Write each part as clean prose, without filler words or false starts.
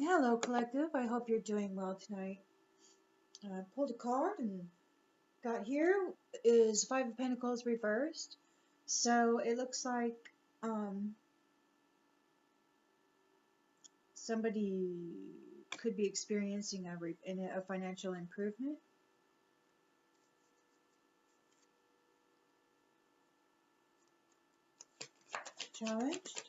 Hello, collective. I hope you're doing well tonight. I pulled a card and got here is Five of Pentacles reversed. So it looks like somebody could be experiencing a financial improvement. Challenged.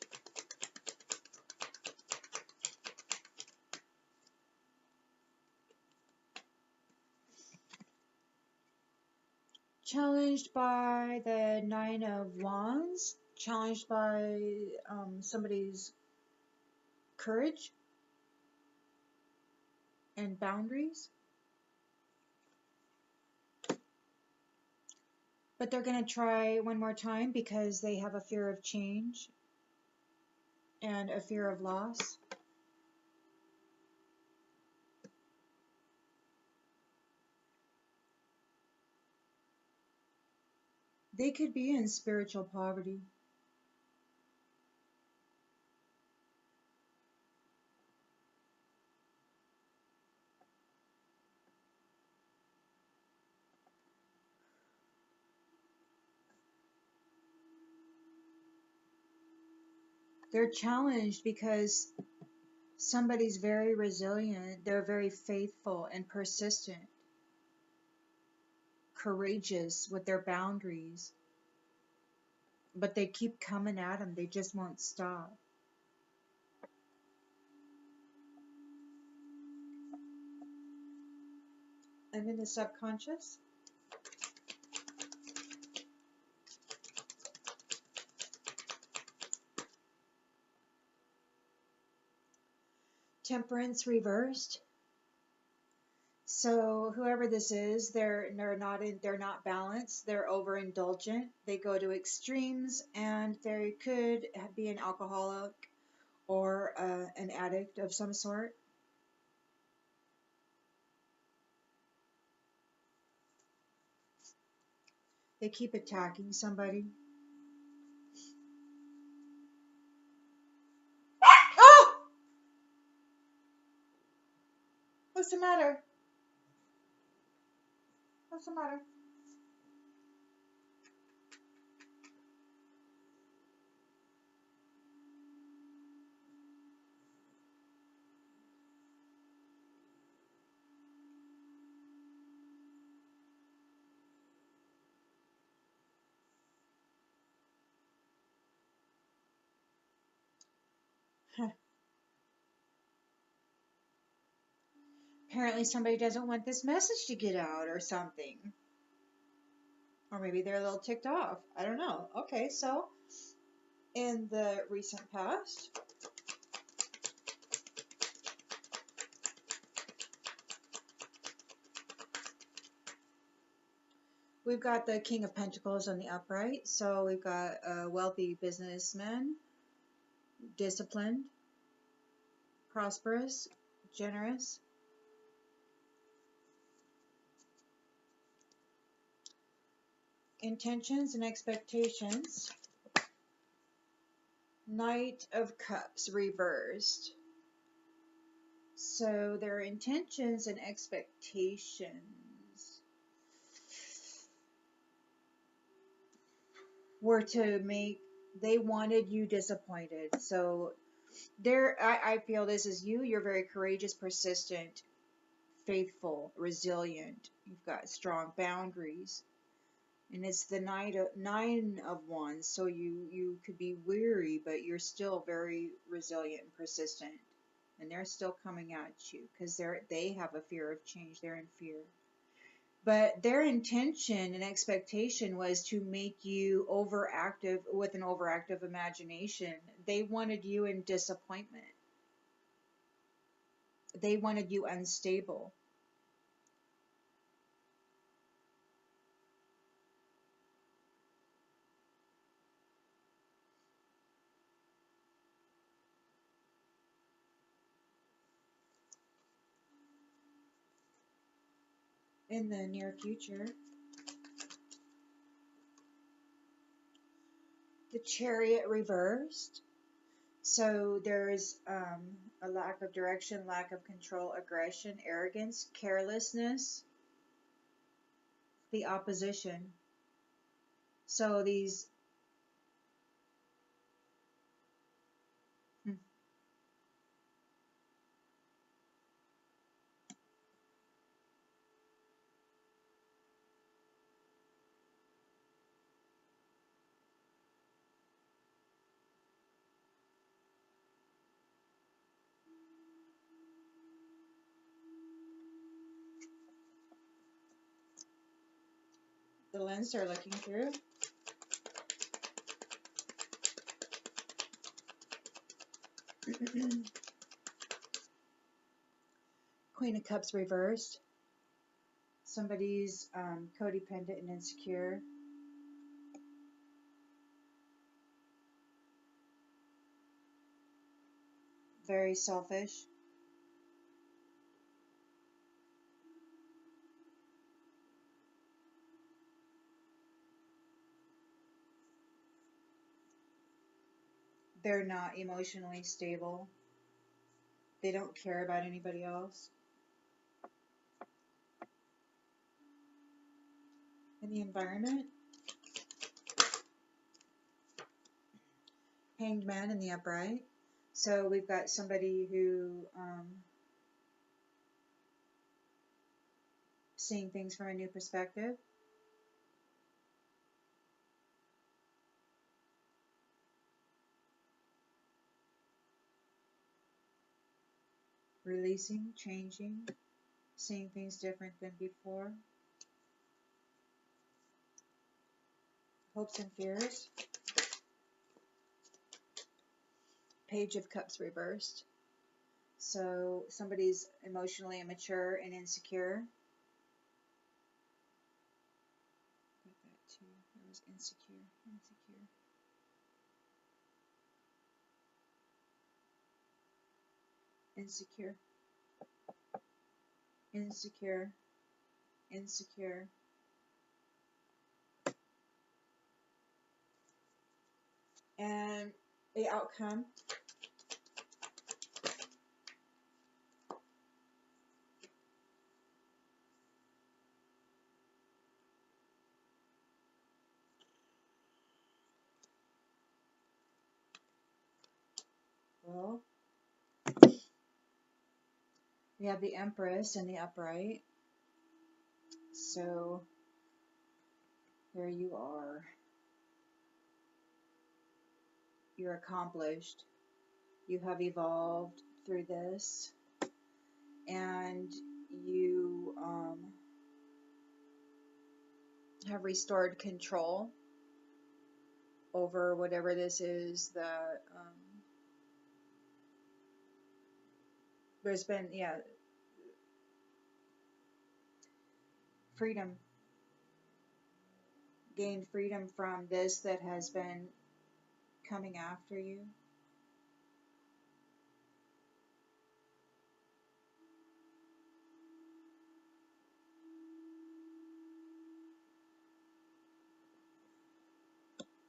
Challenged by the Nine of Wands. Challenged by somebody's courage and boundaries. But they're going to try one more time because they have a fear of change and a fear of loss. They could be in spiritual poverty. They're challenged because somebody's very resilient, they're very faithful and persistent, courageous with their boundaries, but they keep coming at them, they just won't stop. And in the subconscious, Temperance reversed. So whoever this is, they're not balanced. They're overindulgent. They go to extremes, and they could be an alcoholic or an addict of some sort. They keep attacking somebody. Oh! What's the matter? What's the matter? Apparently somebody doesn't want this message to get out or something. Or maybe they're a little ticked off. I don't know. Okay, so in the recent past, we've got the King of Pentacles on the upright. So we've got a wealthy businessman, disciplined, prosperous, generous. Intentions and expectations. Knight of Cups reversed. So their intentions and expectations were to make, they wanted you disappointed. So I feel this is you. You're very courageous, persistent, faithful, resilient. You've got strong boundaries. And it's the Nine of Wands, so you could be weary, but you're still very resilient and persistent. And they're still coming at you because they have a fear of change. They're in fear. But their intention and expectation was to make you overactive with an overactive imagination. They wanted you in disappointment. They wanted you unstable. In the near future, the Chariot reversed. So there's a lack of direction, lack of control, aggression, arrogance, carelessness, the opposition. So these, hmm, the lens they're looking through. Queen of Cups reversed. Somebody's codependent and insecure. Very selfish. They're not emotionally stable. They don't care about anybody else. In the environment, Hanged Man in the upright. So we've got somebody who seeing things from a new perspective. Releasing, changing, seeing things different than before. Hopes and fears. Page of Cups reversed. So somebody's emotionally immature and insecure. Got that too. There was insecure, insecure, insecure, insecure, insecure. And the outcome. Well, we have the Empress in the upright. So there you are. You're accomplished. You have evolved through this. And you have restored control over whatever this is that there's been, yeah, freedom. Gained freedom from this that has been coming after you.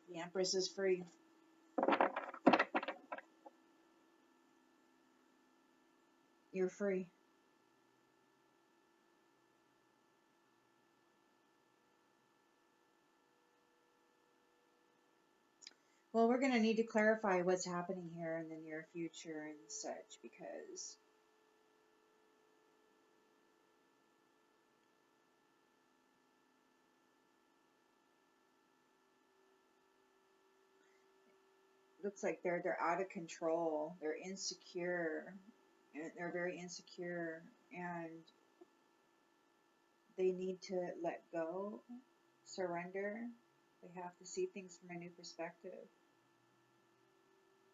The Empress is free. You're free. Well, we're going to need to clarify what's happening here in the near future and such, because it looks like they're out of control. They're insecure. And they're very insecure, and they need to let go, surrender. They have to see things from a new perspective.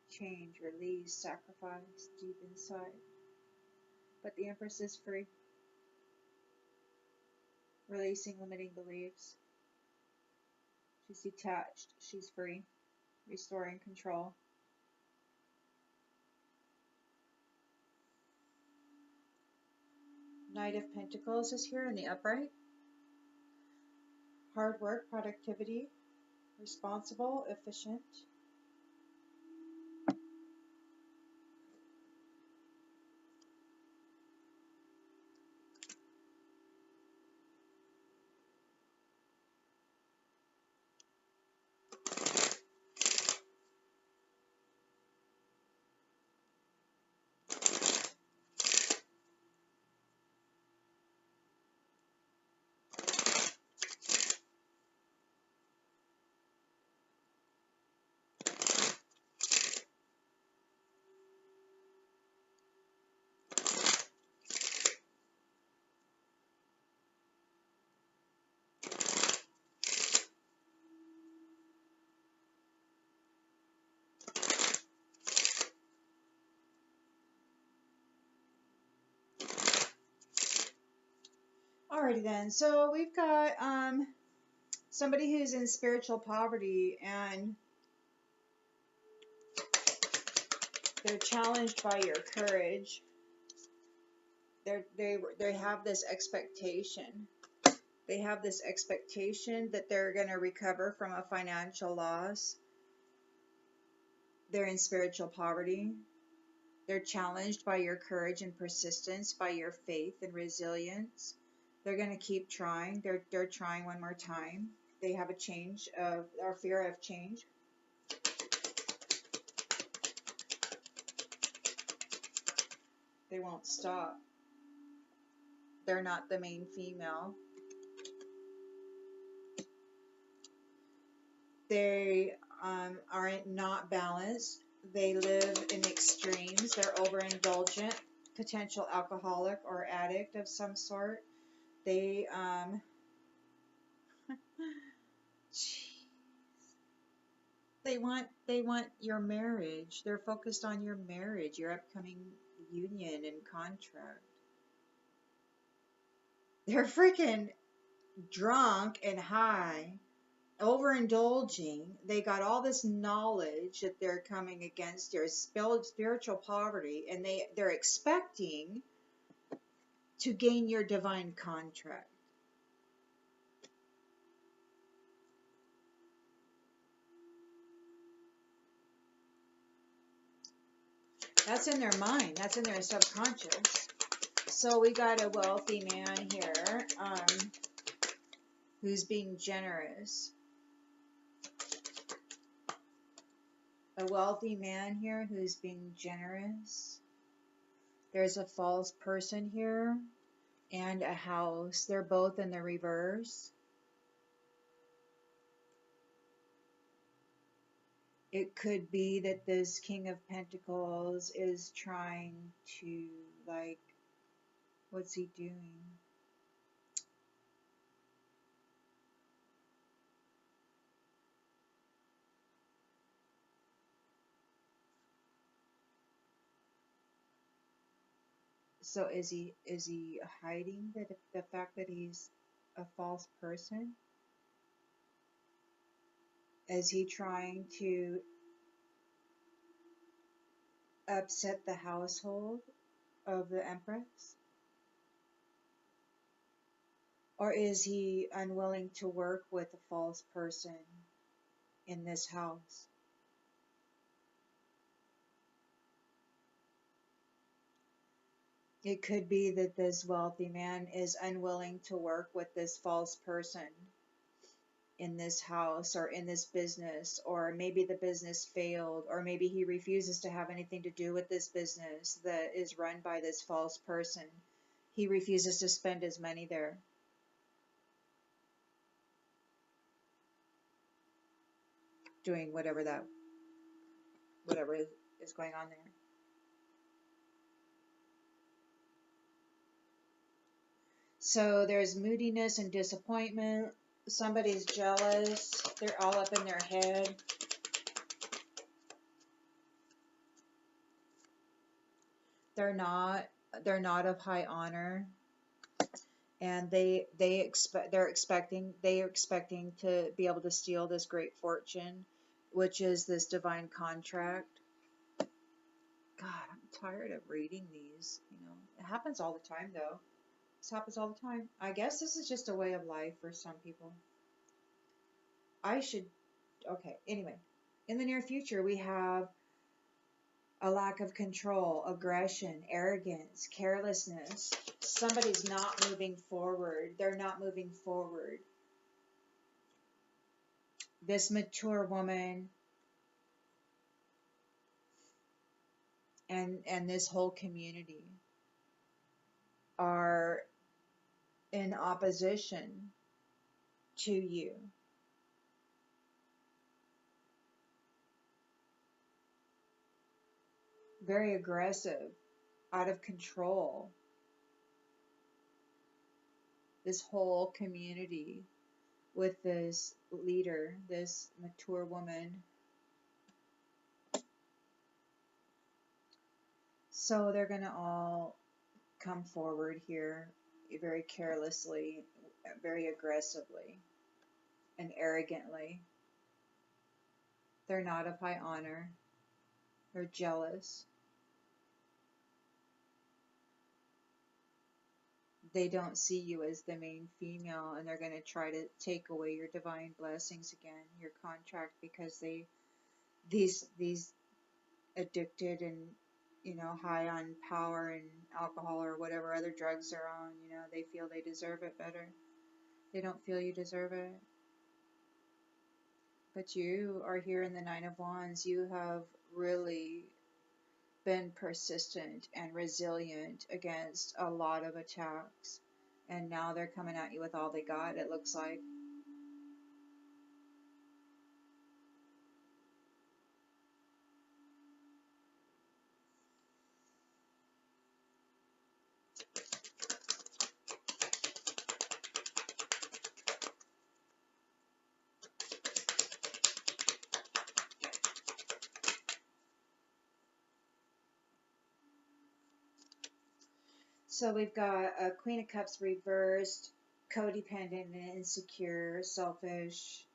Change, release, sacrifice deep inside. But the Empress is free. Releasing limiting beliefs. She's detached. She's free. Restoring control. Knight of Pentacles is here in the upright. Hard work, productivity, responsible, efficient. Alrighty then. So we've got somebody who's in spiritual poverty, and they're challenged by your courage. They have this expectation. They have this expectation that they're going to recover from a financial loss. They're in spiritual poverty. They're challenged by your courage and persistence, by your faith and resilience. They're going to keep trying. They're trying one more time. They have a change of, or fear of change. They won't stop. They're not the main female. They are not balanced. They live in extremes. They're overindulgent, potential alcoholic or addict of some sort. They they want your marriage. They're focused on your marriage, your upcoming union and contract. They're freaking drunk and high, overindulging. They got all this knowledge that they're coming against their spiritual poverty, and they're expecting to gain your divine contract. That's in their mind. That's in their subconscious. So we got a wealthy man here who's being generous. A wealthy man here who's being generous. There's a false person here and a house. They're both in the reverse. It could be that this King of Pentacles is trying to, like, what's he doing? So is he hiding the fact that he's a false person? Is he trying to upset the household of the Empress? Or is he unwilling to work with a false person in this house? It could be that this wealthy man is unwilling to work with this false person in this house or in this business, or maybe the business failed, or maybe he refuses to have anything to do with this business that is run by this false person. He refuses to spend his money there. Doing whatever is going on there. So there's moodiness and disappointment. Somebody's jealous. They're all up in their head. They're not of high honor, and they're expecting to be able to steal this great fortune, which is this divine contract. God, I'm tired of reading these. It happens all the time though. This happens all the time. I guess this is just a way of life for some people. Okay, anyway. In the near future, we have a lack of control, aggression, arrogance, carelessness. Somebody's not moving forward. They're not moving forward. This mature woman and this whole community are in opposition to you. Very aggressive, out of control. This whole community with this leader, this mature woman. So they're going to all come forward here. very carelessly, very aggressively, and arrogantly. They're not of high honor. They're jealous. They don't see you as the main female, and they're going to try to take away your divine blessings again, your contract, because these addicted and high on power and alcohol or whatever other drugs they're on, they feel they deserve it better. They don't feel you deserve it. But you are here in the Nine of Wands. You have really been persistent and resilient against a lot of attacks. And now they're coming at you with all they got, it looks like. So we've got a Queen of Cups reversed, codependent and insecure, selfish,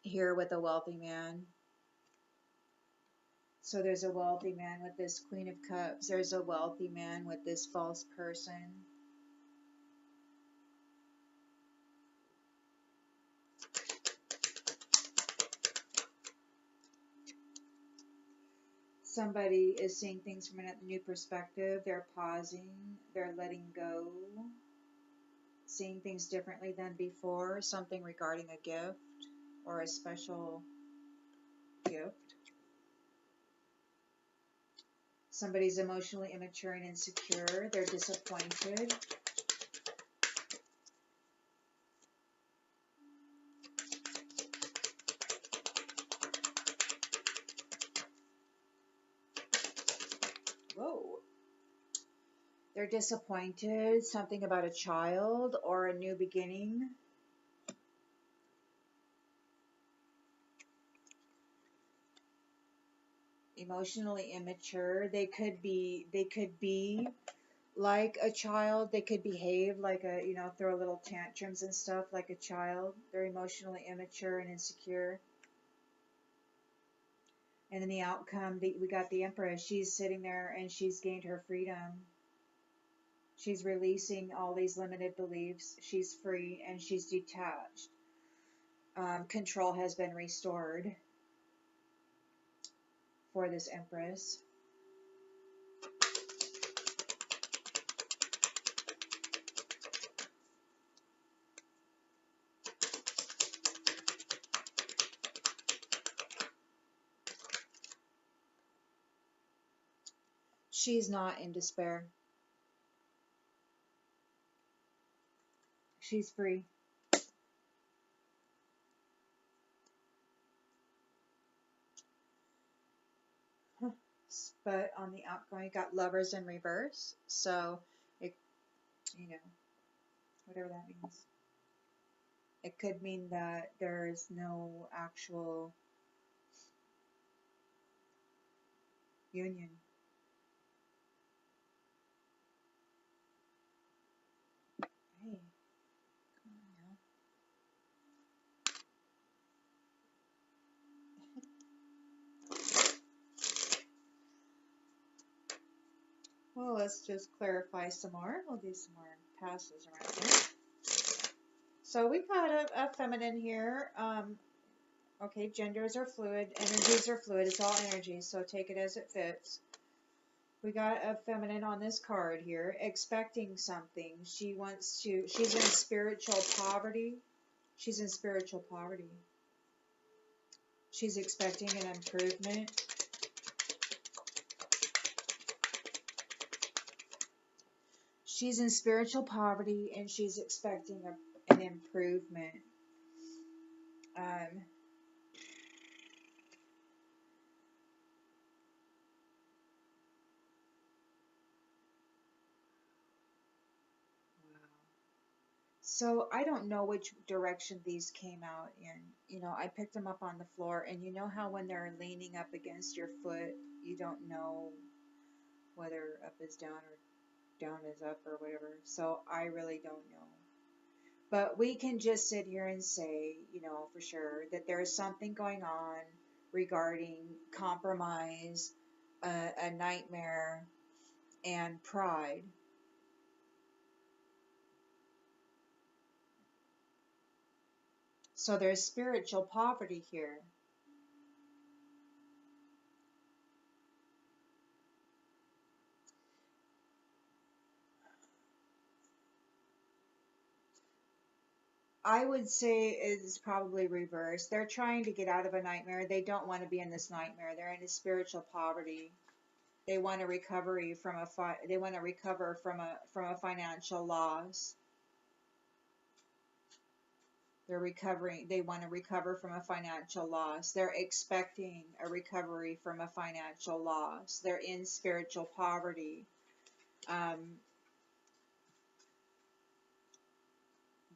here with a wealthy man. So there's a wealthy man with this Queen of Cups. There's a wealthy man with this false person. Somebody is seeing things from a new perspective. They're pausing. They're letting go. Seeing things differently than before. Something regarding a gift or a special gift. Somebody's emotionally immature and insecure. They're disappointed. Whoa. They're disappointed. Something about a child or a new beginning. Emotionally immature. They could be like a child. They could behave like throw little tantrums and stuff like a child. They're emotionally immature and insecure. And in the outcome, we got the Empress. She's sitting there and she's gained her freedom. She's releasing all these limited beliefs. She's free and she's detached. Control has been restored for this Empress. She's not in despair. She's free. But on the outgoing, you got Lovers in reverse. So, it, whatever that means. It could mean that there is no actual union. Hey, come on now. Well, let's just clarify some more. We'll do some more passes around here. So we've got a feminine here. Okay, genders are fluid, energies are fluid. It's all energy, so take it as it fits. We got a feminine on this card here, expecting something. She's in spiritual poverty. She's in spiritual poverty. She's expecting an improvement. She's in spiritual poverty and she's expecting an improvement. Wow. So I don't know which direction these came out in. I picked them up on the floor, and you know how when they're leaning up against your foot, you don't know whether up is down or down is up or whatever. So I really don't know. But we can just sit here and say, for sure that there's something going on regarding compromise, a nightmare, and pride. So there's spiritual poverty here. I would say it's probably reversed. They're trying to get out of a nightmare. They don't want to be in this nightmare. They're in a spiritual poverty. They want a recovery from they want to recover from a financial loss. They want to recover from a financial loss. They're expecting a recovery from a financial loss. They're in spiritual poverty.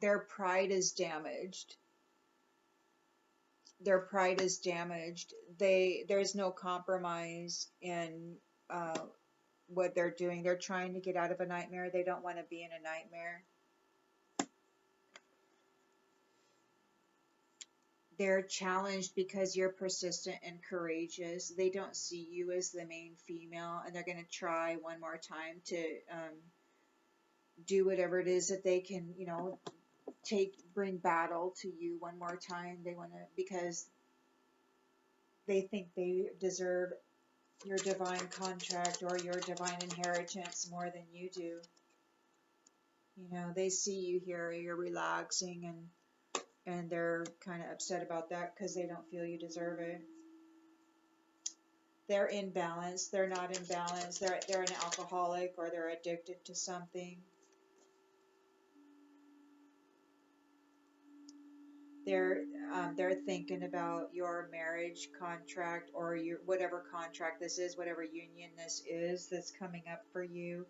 Their pride is damaged. Their pride is damaged. There's no compromise in what they're doing. They're trying to get out of a nightmare. They don't want to be in a nightmare. They're challenged because you're persistent and courageous. They don't see you as the main female, and they're going to try one more time to do whatever it is that they can, bring battle to you one more time. They want to, because they think they deserve your divine contract or your divine inheritance more than you do. They see you here, you're relaxing, and they're kind of upset about that because they don't feel you deserve it. They're in balance. They're not in balance. They're an alcoholic, or they're addicted to something. They're thinking about your marriage contract, or your whatever contract this is, whatever union this is that's coming up for you.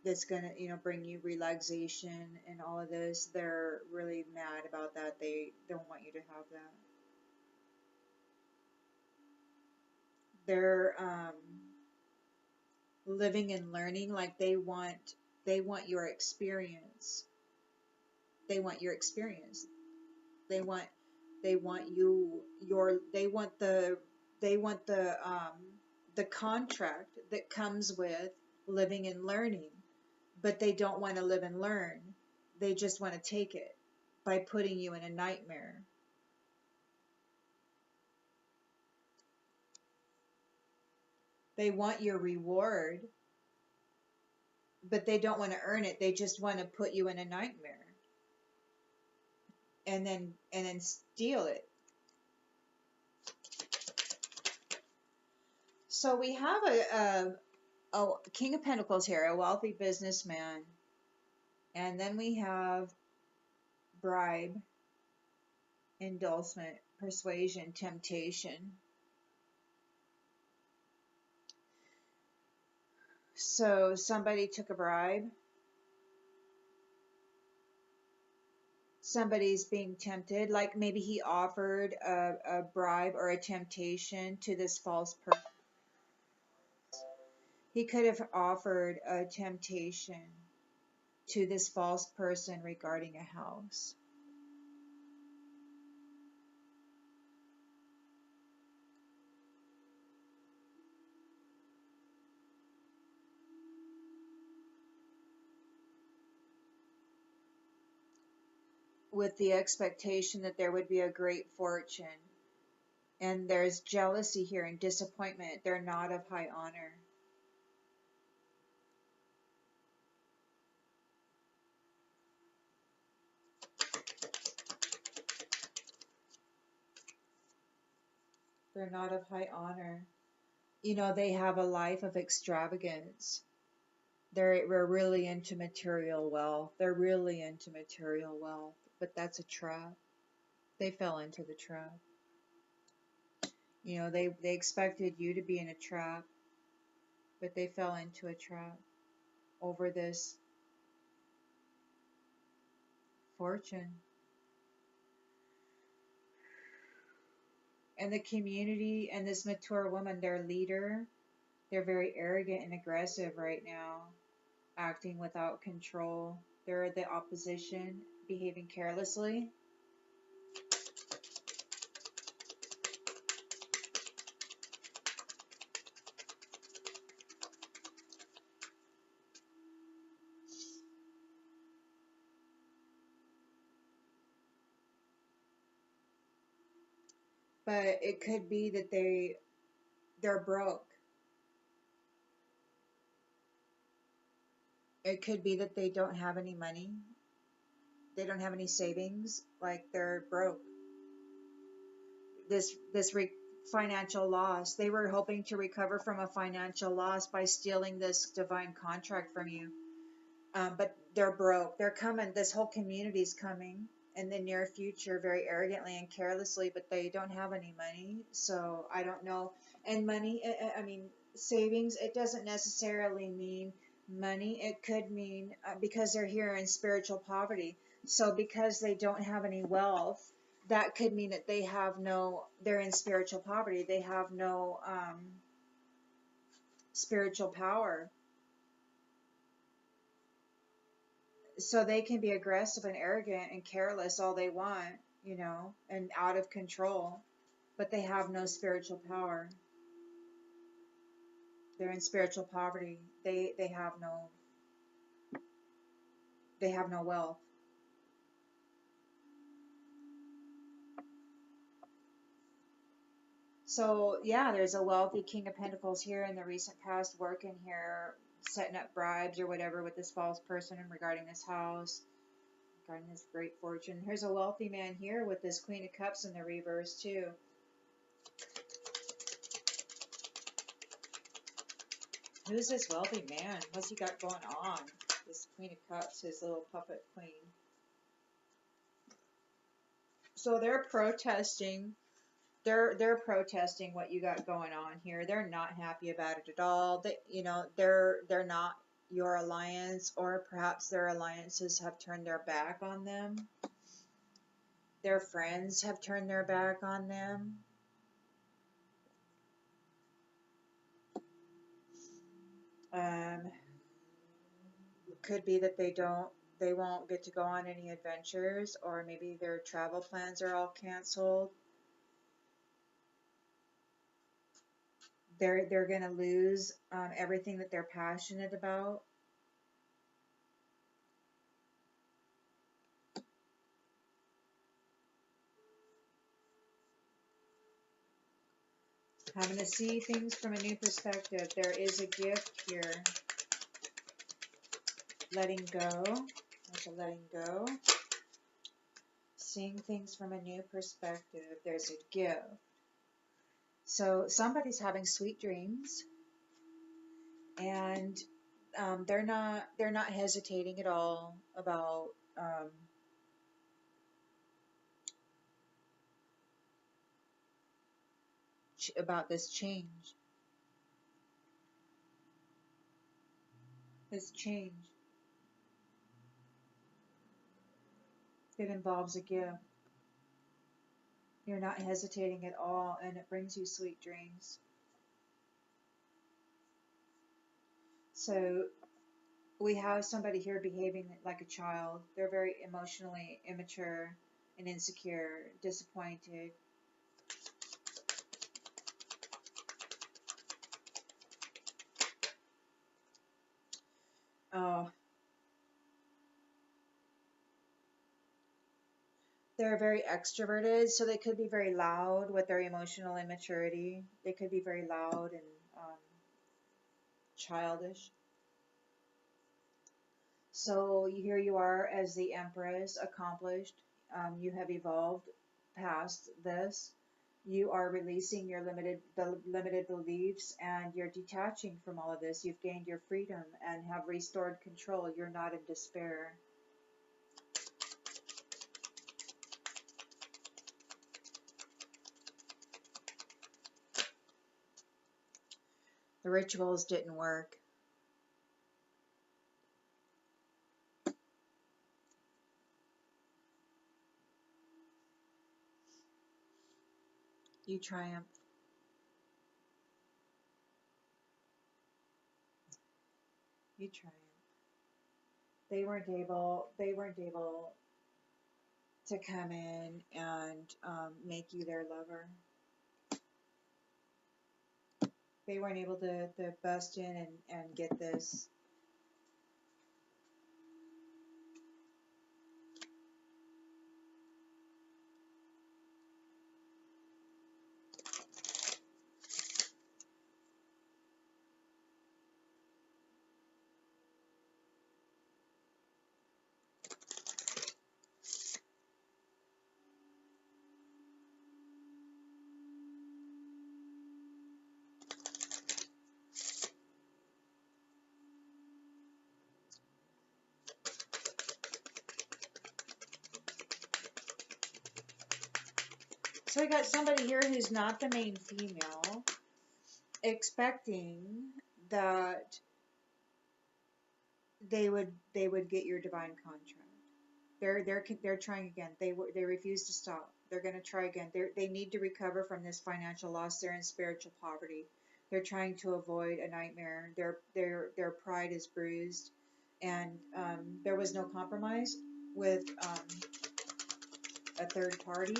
That's gonna bring you relaxation and all of this. They're really mad about that. They don't want you to have that. They're living and learning, like they want your experience. They want your experience. They want you they want the contract that comes with living and learning, but they don't want to live and learn. They just want to take it by putting you in a nightmare. They want your reward, but they don't want to earn it. They just want to put you in a nightmare and then steal it. So we have a King of Pentacles here, a wealthy businessman. And then we have bribe, endorsement, persuasion, temptation. So somebody took a bribe. Somebody's being tempted, like maybe he offered a bribe or a temptation to this false person. He could have offered a temptation to this false person regarding a house. With the expectation that there would be a great fortune. And there's jealousy here and disappointment. They're not of high honor. They're not of high honor. They have a life of extravagance. They're really into material wealth. They're really into material wealth. But that's a trap. They fell into the trap. They expected you to be in a trap, but they fell into a trap over this fortune. And the community and this mature woman, their leader, They're very arrogant and aggressive right now, acting without control. They're the opposition, behaving carelessly. But it could be that they're broke. It could be that they don't have any money. They don't have any savings. Like they're broke. This financial loss. They were hoping to recover from a financial loss by stealing this divine contract from you. But they're broke. They're coming. This whole community's coming in the near future, very arrogantly and carelessly, but they don't have any money. So I don't know. And money, I mean, savings. It doesn't necessarily mean money. It could mean because they're here in spiritual poverty. So because they don't have any wealth, that could mean that they have no. They're in spiritual poverty. They have no spiritual power, so they can be aggressive and arrogant and careless all they want, and out of control, but they have no spiritual power. They're in spiritual poverty. They have no wealth. So yeah, there's a wealthy King of Pentacles here in the recent past working here, setting up bribes or whatever with this false person regarding this house, regarding this great fortune. Here's a wealthy man here with this Queen of Cups in the reverse too. Who's this wealthy man? What's he got going on? This Queen of Cups, his little puppet queen. So they're protesting. They're protesting what you got going on here. They're not happy about it at all. They're not your alliance, or perhaps their alliances have turned their back on them. Their friends have turned their back on them. Could be that they won't get to go on any adventures, or maybe their travel plans are all canceled. They're gonna lose everything that they're passionate about. Having to see things from a new perspective. There is a gift here. Letting go. There's a letting go. Seeing things from a new perspective. There's a gift. So somebody's having sweet dreams, and they're not hesitating at all about this change. This change. It involves a gift. You're not hesitating at all, and it brings you sweet dreams. So we have somebody here behaving like a child. They're very emotionally immature and insecure, disappointed. Oh, they're very extroverted, so they could be very loud with their emotional immaturity. They could be very loud and childish. So here you are as the Empress, accomplished. You have evolved past this. You are releasing your limited beliefs, and you're detaching from all of this. You've gained your freedom and have restored control. You're not in despair. The rituals didn't work. You triumph. You triumph. They weren't able to come in and make you their lover. They weren't able to bust in and get this. So I got somebody here who's not the main female, expecting that they would get your divine contract. They're trying again. They refuse to stop. They're going to try again. They need to recover from this financial loss. They're in spiritual poverty. They're trying to avoid a nightmare. Their pride is bruised, and there was no compromise with a third party.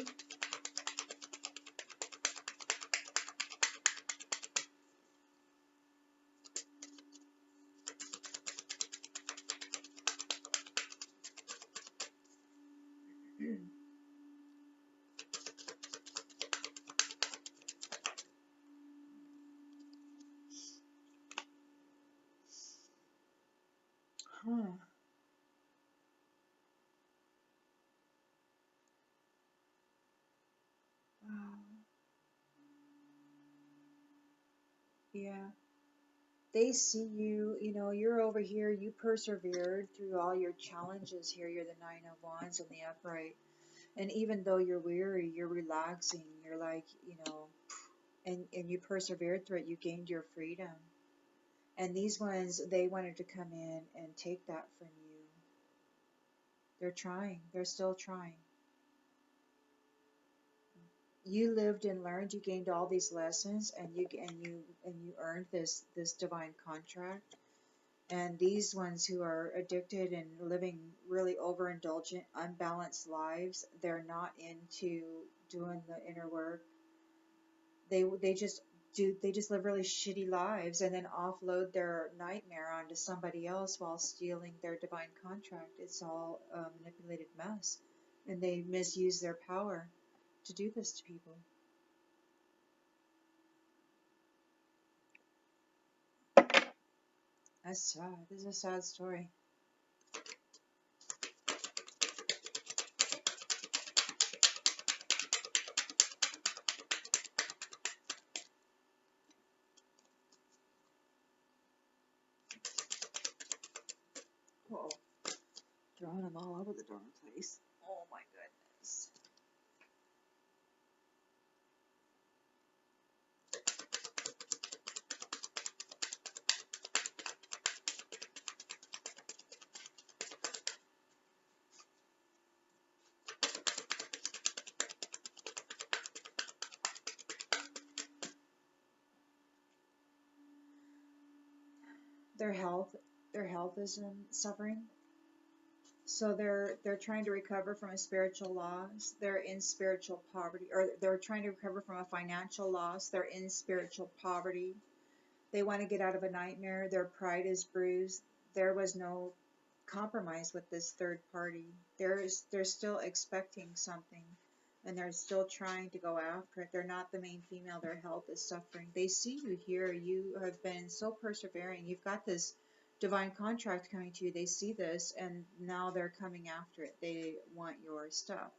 Huh. Wow. Yeah. They see you, you're over here, you persevered through all your challenges here. You're the Nine of Wands and the upright. And even though you're weary, you're relaxing. You're like, and you persevered through it. You gained your freedom. And these ones, they wanted to come in and take that from you. They're trying. They're still trying. You lived and learned. You gained all these lessons, and you earned this divine contract. And these ones who are addicted and living really overindulgent, unbalanced lives, they're not into doing the inner work. They just live really shitty lives and then offload their nightmare onto somebody else while stealing their divine contract. It's all a manipulated mess, and they misuse their power to do this to people. That's sad. This is a sad story. Oh, throwing them all over the darn place. Oh my goodness. Their health, their health is suffering. So they're trying to recover from a spiritual loss. They're in spiritual poverty, or they're trying to recover from a financial loss. They're in spiritual poverty. They want to get out of a nightmare. Their pride is bruised. There was no compromise with this third party. They're still expecting something, and they're still trying to go after it. They're not the main female. Their health is suffering. They see you here. You have been so persevering. You've got this divine contract coming to you. They see this, and now they're coming after it. They want your stuff.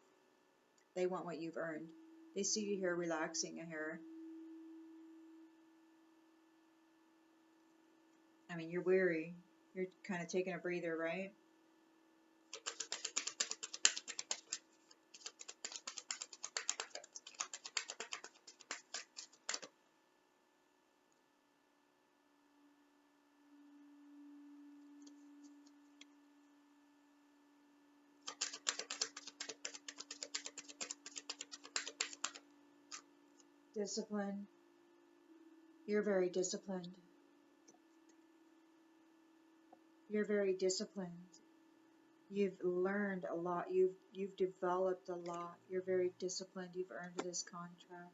They want what you've earned. They see you here relaxing here. I mean, you're weary. You're kind of taking a breather, right? Discipline. You're very disciplined. You're very disciplined. You've learned a lot. You've developed a lot. You're very disciplined. You've earned this contract.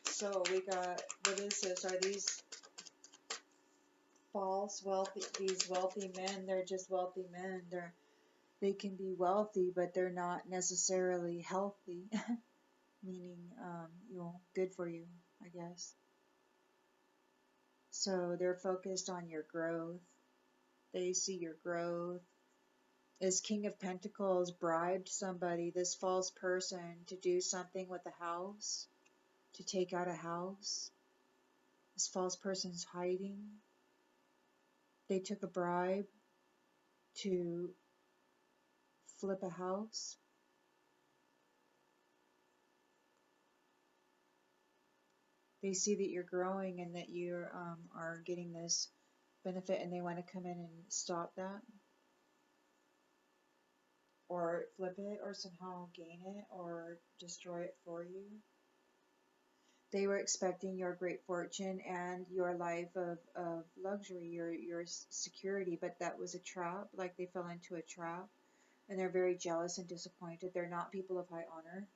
So we got, what is this? Are these false wealthy, these wealthy men? They're just wealthy men. They can be wealthy, but they're not necessarily healthy, meaning, good for you, I guess. So they're focused on your growth. They see your growth. This King of Pentacles bribed somebody, this false person, to do something with a house, to take out a house. This false person's hiding. They took a bribe to flip a house. They see that you're growing and that you are getting this benefit, and they want to come in and stop that, or flip it, or somehow gain it, or destroy it for you. They were expecting your great fortune and your life of luxury, your security, but that was a trap. Like, they fell into a trap, and they're very jealous and disappointed. They're not people of high honor.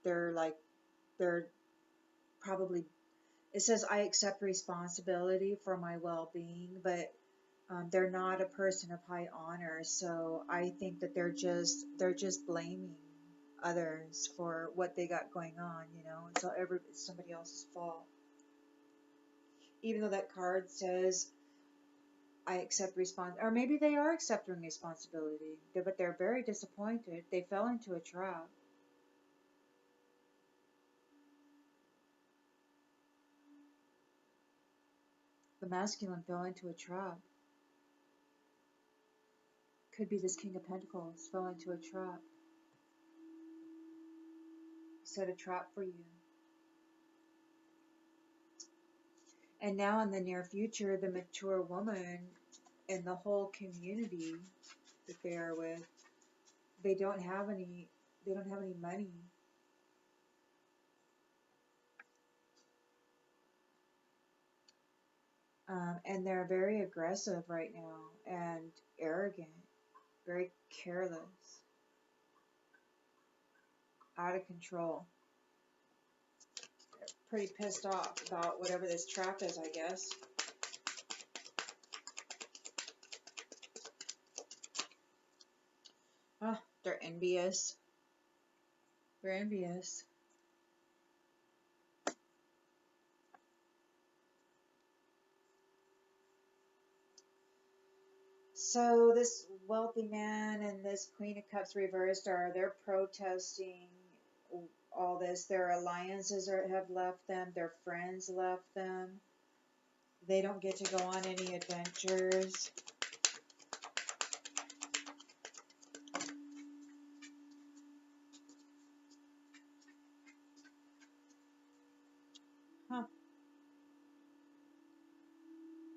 They're like, they're probably, it says, I accept responsibility for my well-being, but they're not a person of high honor. So I think that they're just blaming others for what they got going on, so it's somebody else's fault. Even though that card says, I accept or maybe they are accepting responsibility, but they're very disappointed. They fell into a trap. The masculine fell into a trap. Could be this King of Pentacles fell into a trap. Set a trap for you. And now in the near future, the mature woman and the whole community that they are with, they don't have any money. And they're very aggressive right now and arrogant, very careless, out of control. They're pretty pissed off about whatever this trap is, I guess. Oh, they're envious. They're envious. So this wealthy man and this Queen of Cups reversed they're protesting all this. Their alliances have left them. Their friends left them. They don't get to go on any adventures. Huh.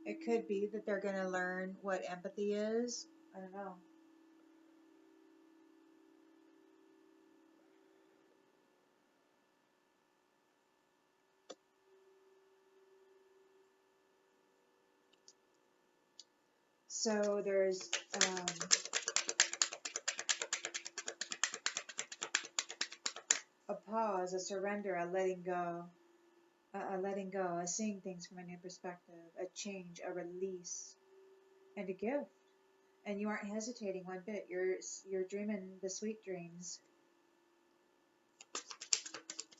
It could be that they're going to learn what empathy is. I don't know. So there's a pause, a surrender, a letting go, a seeing things from a new perspective, a change, a release, and a gift. And you aren't hesitating one bit. You're dreaming the sweet dreams.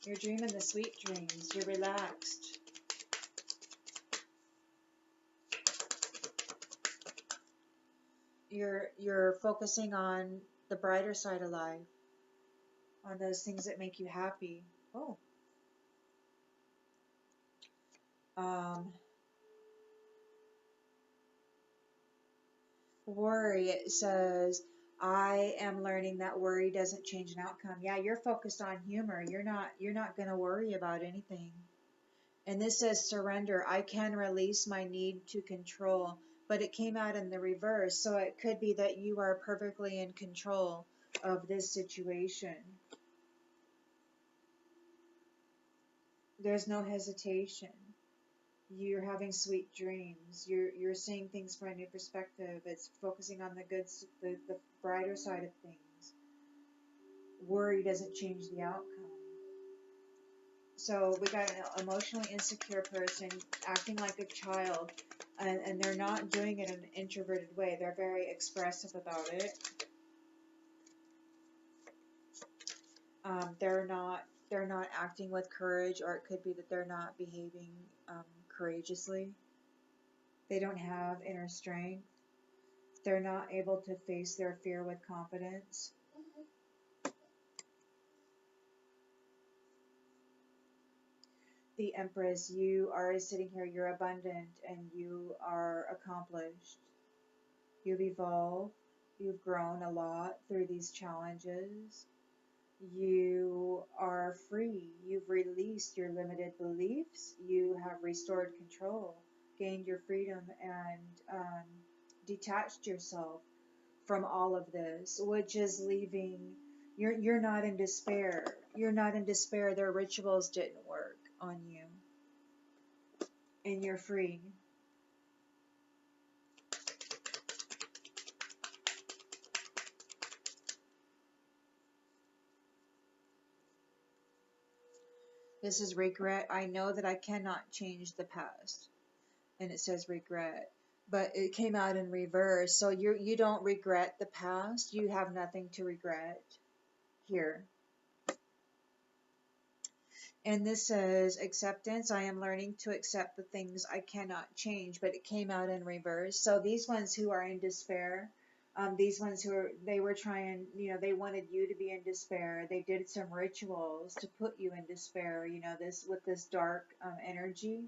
You're dreaming the sweet dreams. You're relaxed. You're focusing on the brighter side of life, on those things that make you happy. Oh. Worry, it says, I am learning that worry doesn't change an outcome. Yeah, you're focused on humor. You're not going to worry about anything. And this says surrender. I can release my need to control, but it came out in the reverse. So it could be that you are perfectly in control of this situation. There's no hesitation. You're having sweet dreams. You're seeing things from a new perspective. It's focusing on the good, the brighter side of things. Worry doesn't change the outcome. So we got an emotionally insecure person acting like a child, and they're not doing it in an introverted way. They're very expressive about it. They're not acting with courage, or it could be that they're not behaving courageously. They don't have inner strength. They're not able to face their fear with confidence. The Empress, you are sitting here, you're abundant and you are accomplished. You've evolved, you've grown a lot through these challenges. You are free, you've released your limited beliefs, you have restored control, gained your freedom, and detached yourself from all of this, which is leaving. You're not in despair. You're not in despair. Their rituals didn't work on you, and you're free. This is regret. I know that I cannot change the past, and it says regret, but it came out in reverse. So you don't regret the past. You have nothing to regret here. And this says acceptance. I am learning to accept the things I cannot change, but it came out in reverse. So these ones who are in despair, these ones who are, they were trying, they wanted you to be in despair. They did some rituals to put you in despair, this with this dark energy,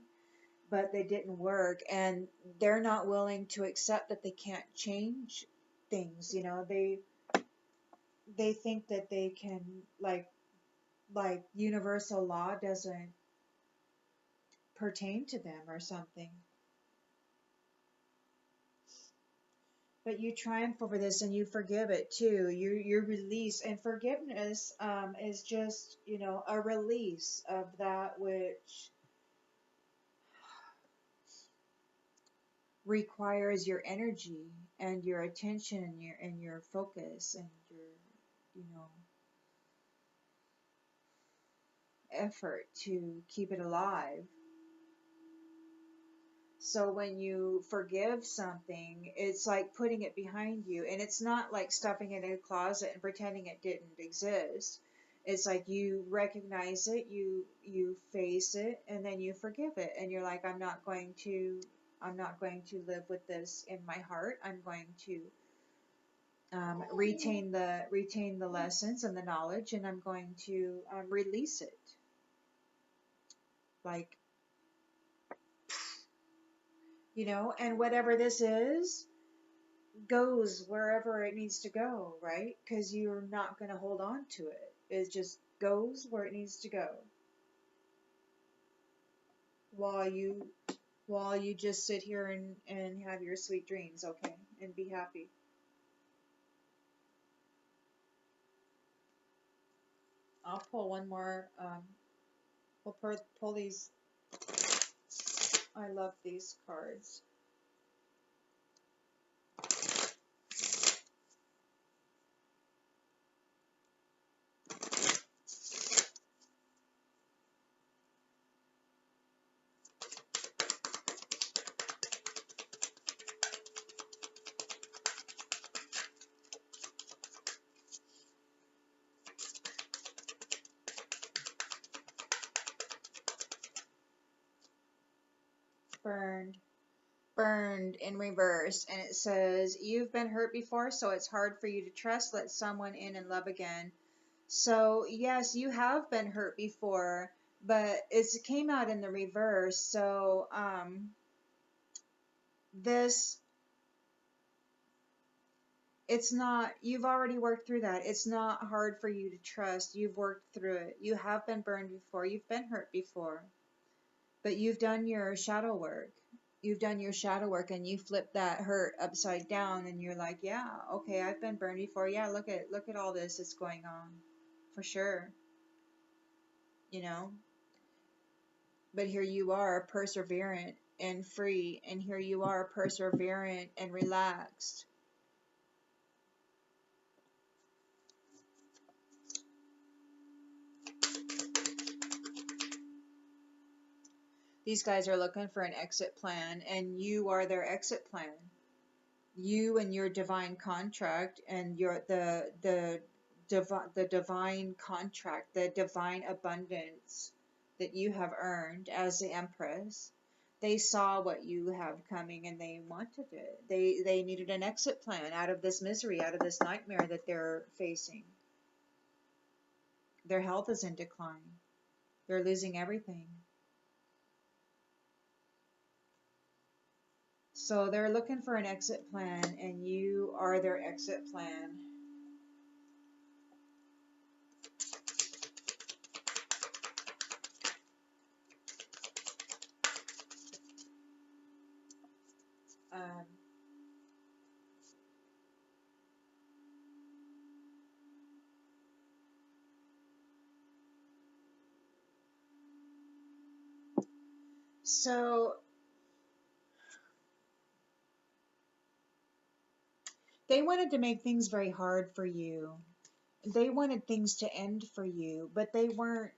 but they didn't work. And they're not willing to accept that they can't change things. They think that they can, like universal law doesn't pertain to them or something. But you triumph over this and you forgive it too. You release, and forgiveness is just a release of that which requires your energy and your attention and your focus and your effort to keep it alive. So when you forgive something, it's like putting it behind you, and it's not like stuffing it in a closet and pretending it didn't exist. It's like you recognize it, you face it, and then you forgive it, and you're like, I'm not going to live with this in my heart. I'm going to retain the lessons and the knowledge, and I'm going to release it. Like, and whatever this is goes wherever it needs to go, right? Because you're not going to hold on to it. It just goes where it needs to go. While you just sit here and have your sweet dreams, okay? And be happy. I'll pull one more. We'll pull these. I love these cards. Burned in reverse, and it says you've been hurt before, so it's hard for you to trust. Let someone in and love again. So yes, you have been hurt before, but it came out in the reverse. So this It's not, you've already worked through that. It's not hard for you to trust. You've worked through it. You have been burned before. You've been hurt before. But you've done your shadow work. You've done your shadow work and you flip that hurt upside down and you're like, yeah, okay, I've been burned before. Yeah, look at all this that's going on. For sure. You know? But here you are, perseverant and free, and here you are, perseverant and relaxed. These guys are looking for an exit plan, and you are their exit plan. You and your divine contract, and the divine contract, the divine abundance that you have earned as the Empress. They saw what you have coming and they wanted it. They needed an exit plan out of this misery, out of this nightmare that they're facing. Their health is in decline. They're losing everything. So they're looking for an exit plan, and you are their exit plan. Um, so they wanted to make things very hard for you. They wanted things to end for you, but they weren't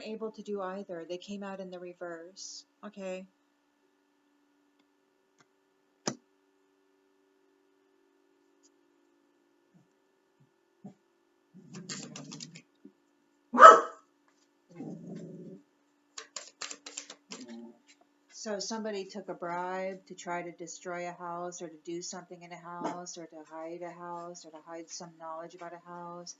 able to do either. They came out in the reverse. Okay. So somebody took a bribe to try to destroy a house or to do something in a house or to hide a house or to hide some knowledge about a house.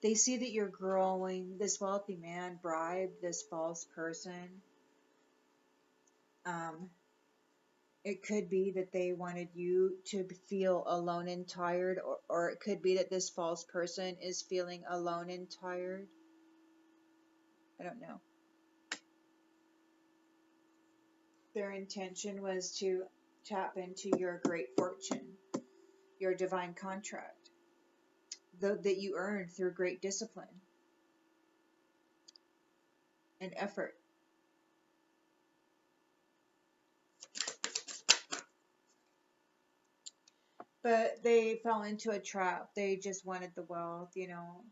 They see that you're growing. This wealthy man bribed this false person. It could be that they wanted you to feel alone and tired, or it could be that this false person is feeling alone and tired. I don't know. Their intention was to tap into your great fortune, your divine contract, that you earned through great discipline and effort. But they fell into a trap. They just wanted the wealth, you know.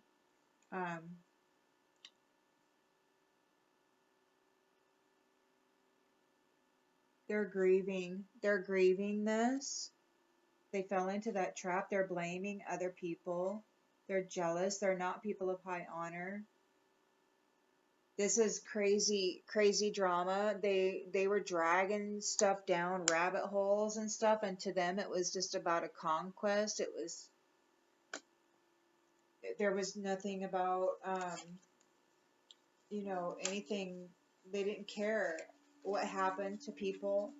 They're grieving. They're grieving this. They fell into that trap. They're blaming other people. They're jealous. They're not people of high honor. This is crazy, crazy drama. They were dragging stuff down rabbit holes and stuff, and to them it was just about a conquest. There was nothing about anything. They didn't care what happened to people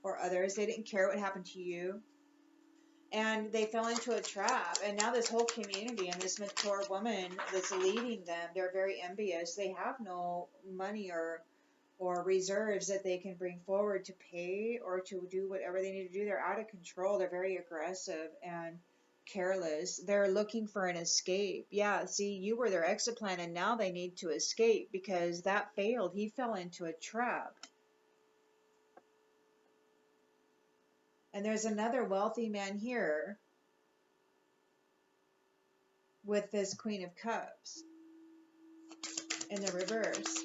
or others. They didn't care what happened to you. And they fell into a trap. And now this whole community and this mature woman that's leading them, they're very envious. They have no money or reserves that they can bring forward to pay or to do whatever they need to do. They're out of control. They're very aggressive and careless. They're looking for an escape. Yeah, see, you were their exit plan, and now they need to escape because that failed. He fell into a trap. And there's another wealthy man here with this Queen of Cups in the reverse.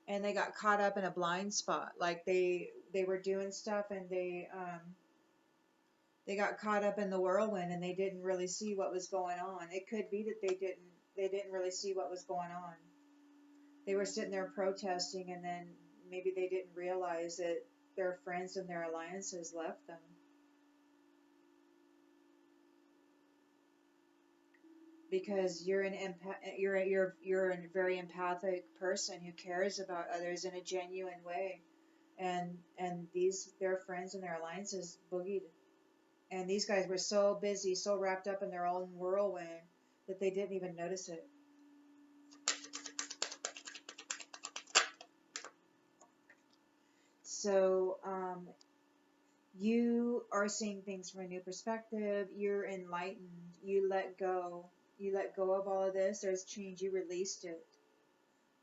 And they got caught up in a blind spot. Like they were doing stuff and they got caught up in the whirlwind and they didn't really see what was going on. It could be that they didn't really see what was going on. They were sitting there protesting, and then maybe they didn't realize that their friends and their alliances left them. Because you're a very empathic person who cares about others in a genuine way, and these their friends and their alliances boogied, and these guys were so busy, so wrapped up in their own whirlwind that they didn't even notice it. So you are seeing things from a new perspective. You're enlightened. You let go. You let go of all of this. There's change. You released it.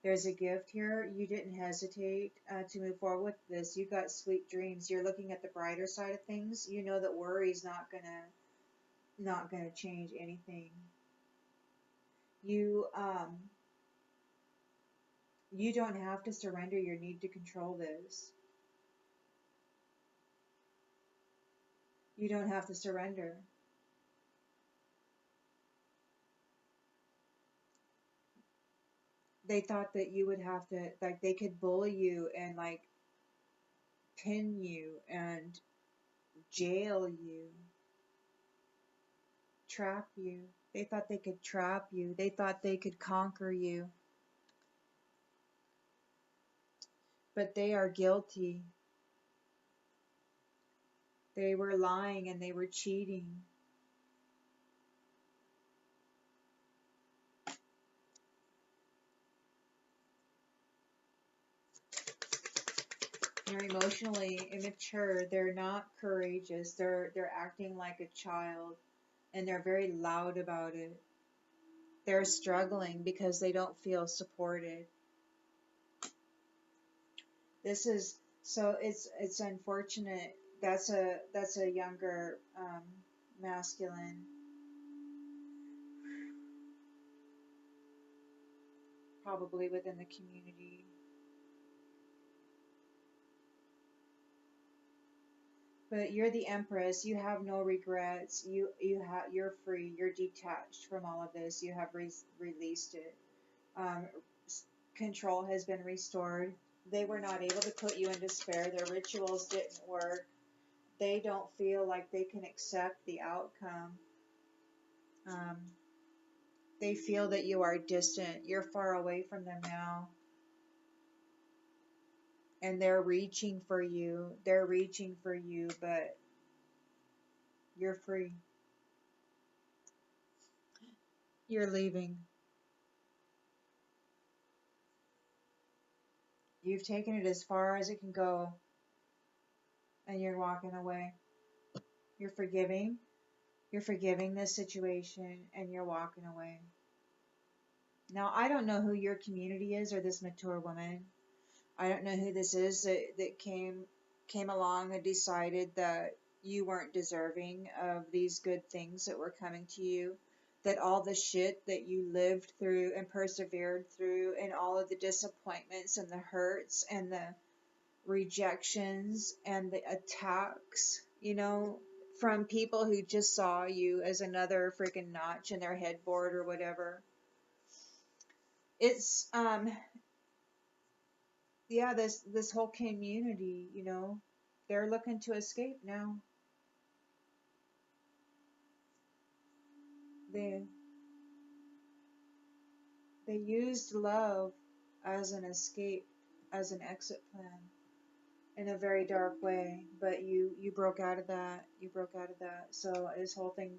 There's a gift here. You didn't hesitate to move forward with this. You got sweet dreams. You're looking at the brighter side of things. You know that worry's not gonna change anything. You you don't have to surrender your need to control this. You don't have to surrender. They thought that you would have to, like, they could bully you and like pin you and jail you, trap you. They thought they could trap you. They thought they could conquer you. But they are guilty. They were lying and they were cheating. They're emotionally immature. They're not courageous. They're acting like a child and they're very loud about it. They're struggling because they don't feel supported. This is so it's unfortunate. That's a younger masculine, probably within the community. But you're the empress. You have no regrets. You're free. You're detached from all of this. You have released it. Um, Control has been restored. They were not able to put you in despair. Their rituals didn't work. They don't feel like they can accept the outcome. Um, they feel that you are distant. You're far away from them now. And they're reaching for you. They're reaching for you, but you're free. You're leaving. You've taken it as far as it can go, and you're walking away. You're forgiving. You're forgiving this situation, and you're walking away. Now, I don't know who your community is or this mature woman. I don't know who this is that came along and decided that you weren't deserving of these good things that were coming to you, that all the shit that you lived through and persevered through, and all of the disappointments and the hurts and the rejections and the attacks, from people who just saw you as another freaking notch in their headboard or whatever. It's yeah, this whole community, they're looking to escape now. They they used love as an escape, as an exit plan in a very dark way, but you broke out of that. You broke out of that. So this whole thing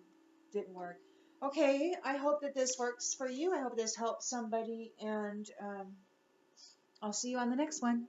didn't work. Okay, I hope that this works for you. I hope this helps somebody, and I'll see you on the next one.